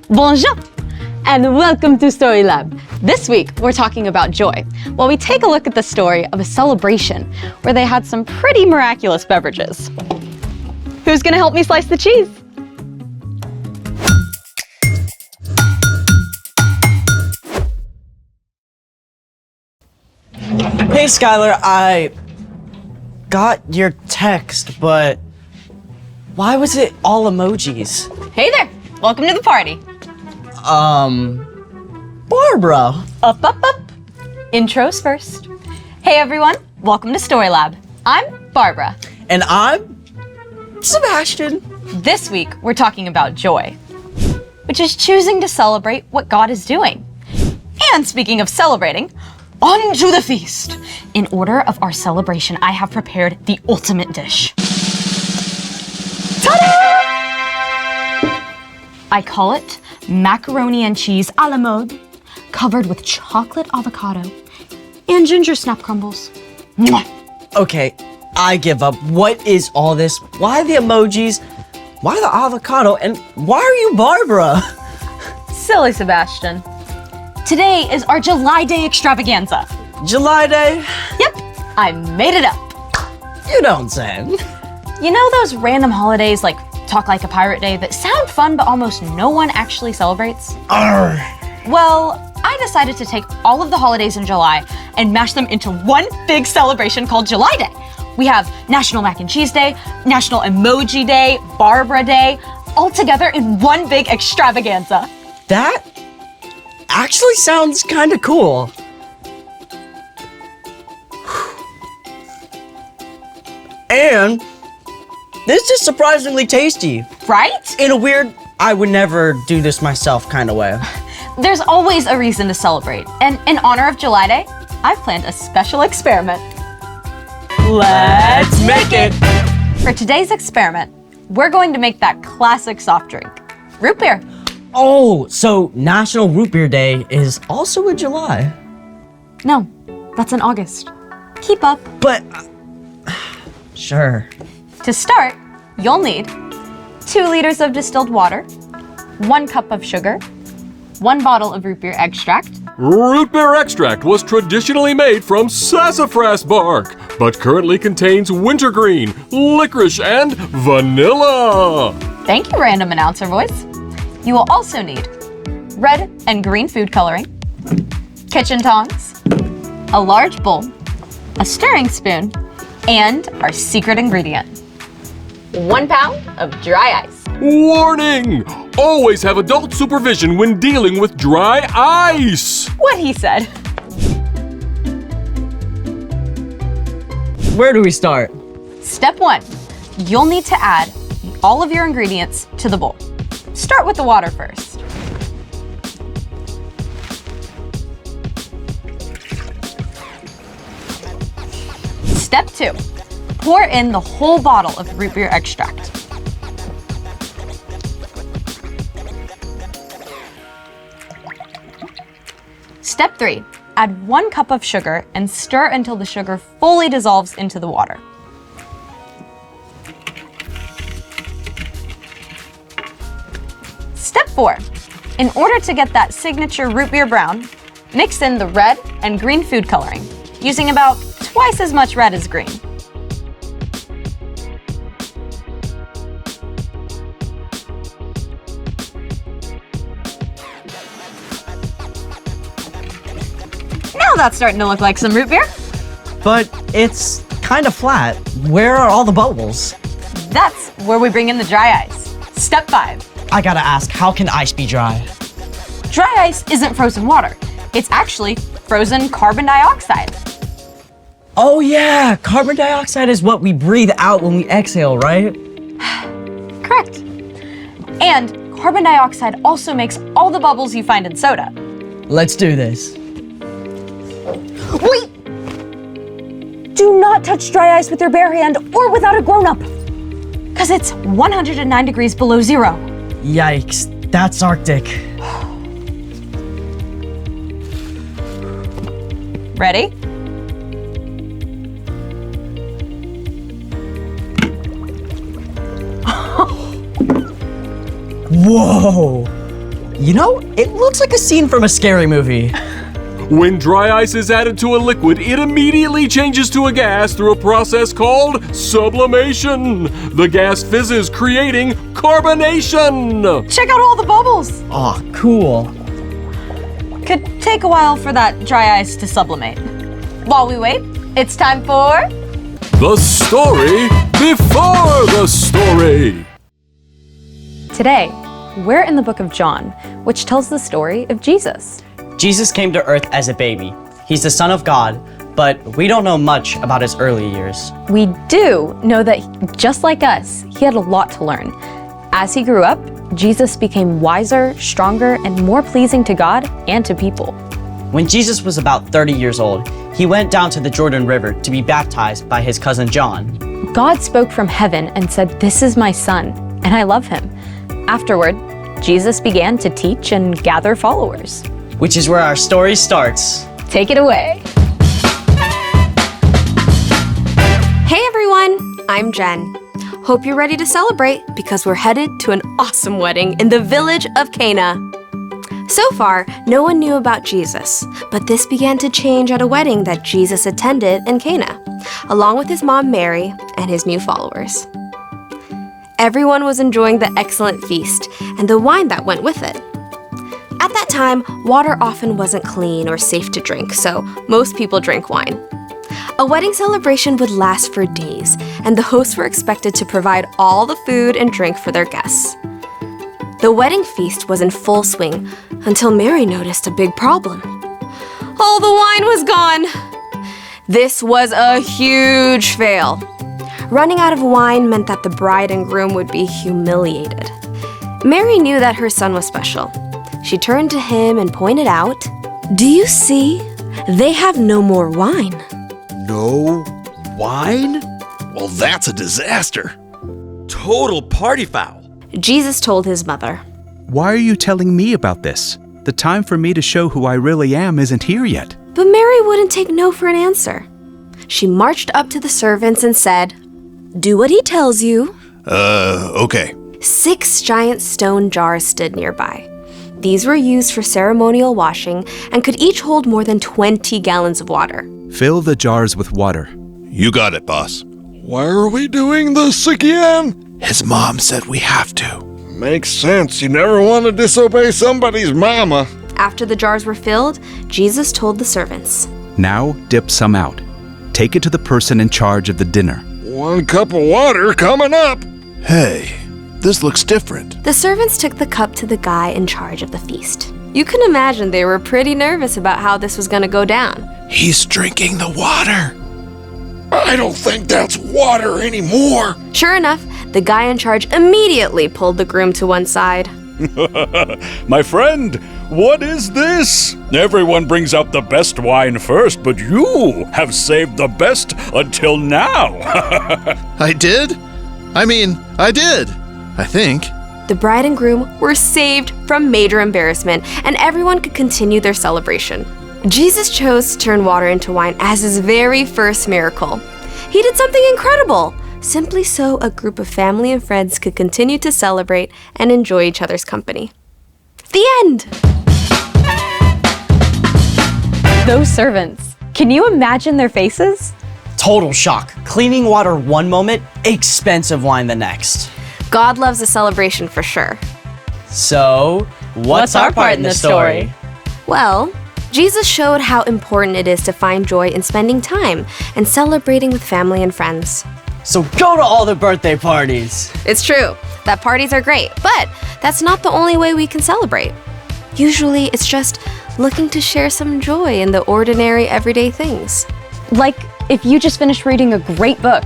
Bonjour, and welcome to Story Lab. This week, we're talking about joy, while we take a look at the story of a celebration where they had some pretty miraculous beverages. Who's gonna help me slice the cheese? Hey Skylar, I got your text, but why was it all emojis? Hey there, welcome to the party. Barbara. Up. Intros first. Hey everyone, welcome to Story Lab. I'm Barbara. And I'm Sebastian. This week, we're talking about joy, which is choosing to celebrate what God is doing. And speaking of celebrating, on to the feast. In order of our celebration, I have prepared the ultimate dish. Ta-da! I call it macaroni and cheese a la mode, covered with chocolate avocado and ginger snap crumbles. Mwah! Okay, I give up. What is all this? Why the emojis? Why the avocado? And why are you Barbara? Silly Sebastian. Today is our July Day extravaganza. July Day? Yep, I made it up. You don't say. You know those random holidays like Talk Like a Pirate Day that sound fun but almost no one actually celebrates? Arr. Well, I decided to take all of the holidays in July and mash them into one big celebration called July Day. We have National Mac and Cheese Day, National Emoji Day, Barbara Day, all together in one big extravaganza. That actually sounds kind of cool. And this is surprisingly tasty. Right? In a weird, I would never do this myself kind of way. There's always a reason to celebrate, and in honor of July Day, I've planned a special experiment. Let's make it! For today's experiment, we're going to make that classic soft drink, root beer. Oh, so National Root Beer Day is also in July. No, that's in August. Keep up. But, sure. To start, you'll need 2 liters of distilled water, 1 cup of sugar, 1 bottle of root beer extract. Root beer extract was traditionally made from sassafras bark, but currently contains wintergreen, licorice, and vanilla. Thank you, random announcer voice. You will also need red and green food coloring, kitchen tongs, a large bowl, a stirring spoon, and our secret ingredient, 1 pound of dry ice. Warning! Always have adult supervision when dealing with dry ice. What he said. Where do we start? Step 1, you'll need to add all of your ingredients to the bowl. Start with the water first. Step 2, pour in the whole bottle of root beer extract. Step 3, add 1 cup of sugar and stir until the sugar fully dissolves into the water. Step 4, in order to get that signature root beer brown, mix in the red and green food coloring, using about twice as much red as green. Now that's starting to look like some root beer. But it's kind of flat. Where are all the bubbles? That's where we bring in the dry ice. Step 5. I gotta ask, how can ice be dry? Dry ice isn't frozen water. It's actually frozen carbon dioxide. Oh yeah, carbon dioxide is what we breathe out when we exhale, right? Correct. And carbon dioxide also makes all the bubbles you find in soda. Let's do this. Wait! Do not touch dry ice with your bare hand or without a grown-up, because it's 109 degrees below zero. Yikes, that's Arctic. Ready? Whoa! You know, it looks like a scene from a scary movie. When dry ice is added to a liquid, it immediately changes to a gas through a process called sublimation. The gas fizzes, creating carbonation. Check out all the bubbles. Aw, cool. Could take a while for that dry ice to sublimate. While we wait, it's time for... The story before the story. Today, we're in the book of John, which tells the story of Jesus. Jesus came to earth as a baby. He's the Son of God, but we don't know much about his early years. We do know that just like us, he had a lot to learn. As he grew up, Jesus became wiser, stronger, and more pleasing to God and to people. When Jesus was about 30 years old, he went down to the Jordan River to be baptized by his cousin John. God spoke from heaven and said, "This is my son, and I love him." Afterward, Jesus began to teach and gather followers. Which is where our story starts. Take it away. Hey everyone, I'm Jen. Hope you're ready to celebrate because we're headed to an awesome wedding in the village of Cana. So far, no one knew about Jesus, but this began to change at a wedding that Jesus attended in Cana, along with his mom Mary and his new followers. Everyone was enjoying the excellent feast and the wine that went with it. At that time, water often wasn't clean or safe to drink, so most people drank wine. A wedding celebration would last for days, and the hosts were expected to provide all the food and drink for their guests. The wedding feast was in full swing until Mary noticed a big problem. All the wine was gone! This was a huge fail. Running out of wine meant that the bride and groom would be humiliated. Mary knew that her son was special. She turned to him and pointed out, "Do you see? They have no more wine." No wine? Well, that's a disaster. Total party foul. Jesus told his mother, Why are you telling me about this? The time for me to show who I really am isn't here yet. but Mary wouldn't take no for an answer. She marched up to the servants and said, "Do what he tells you." Okay. 6 giant stone jars stood nearby. These were used for ceremonial washing and could each hold more than 20 gallons of water. Fill the jars with water. You got it, boss. Why are we doing this again? His mom said we have to. Makes sense. You never want to disobey somebody's mama. After the jars were filled, Jesus told the servants, Now dip some out. Take it to the person in charge of the dinner. 1 cup of water coming up. Hey, this looks different. The servants took the cup to the guy in charge of the feast. You can imagine they were pretty nervous about how this was going to go down. He's drinking the water. I don't think that's water anymore. Sure enough, the guy in charge immediately pulled the groom to one side. My friend, what is this? Everyone brings out the best wine first, but you have saved the best until now. I did? I did. I think. The bride and groom were saved from major embarrassment, and everyone could continue their celebration. Jesus chose to turn water into wine as his very first miracle. He did something incredible, simply so a group of family and friends could continue to celebrate and enjoy each other's company. The end! Those servants, can you imagine their faces? Total shock. Cleaning water one moment, expensive wine the next. God loves a celebration for sure. So, what's our part in the story? Well, Jesus showed how important it is to find joy in spending time and celebrating with family and friends. So go to all the birthday parties. It's true that parties are great, but that's not the only way we can celebrate. Usually, it's just looking to share some joy in the ordinary, everyday things. Like if you just finished reading a great book,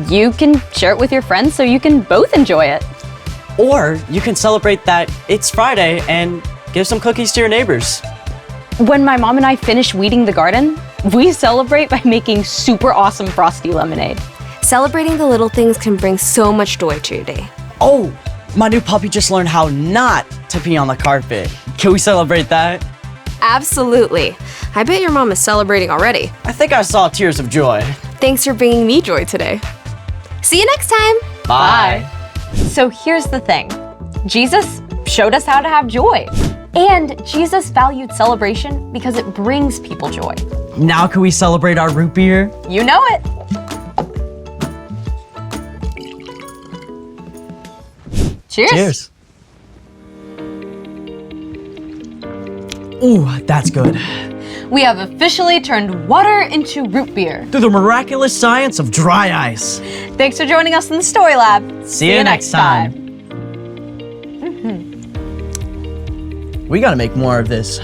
you can share it with your friends so you can both enjoy it. Or you can celebrate that it's Friday and give some cookies to your neighbors. When my mom and I finish weeding the garden, we celebrate by making super awesome frosty lemonade. Celebrating the little things can bring so much joy to your day. Oh, my new puppy just learned how not to pee on the carpet. Can we celebrate that? Absolutely. I bet your mom is celebrating already. I think I saw tears of joy. Thanks for bringing me joy today. See you next time. Bye. So here's the thing. Jesus showed us how to have joy. And Jesus valued celebration because it brings people joy. Now can we celebrate our root beer? You know it. Cheers. Cheers. Ooh, that's good. We have officially turned water into root beer. Through the miraculous science of dry ice. Thanks for joining us in the Story Lab. See you next time. We gotta make more of this.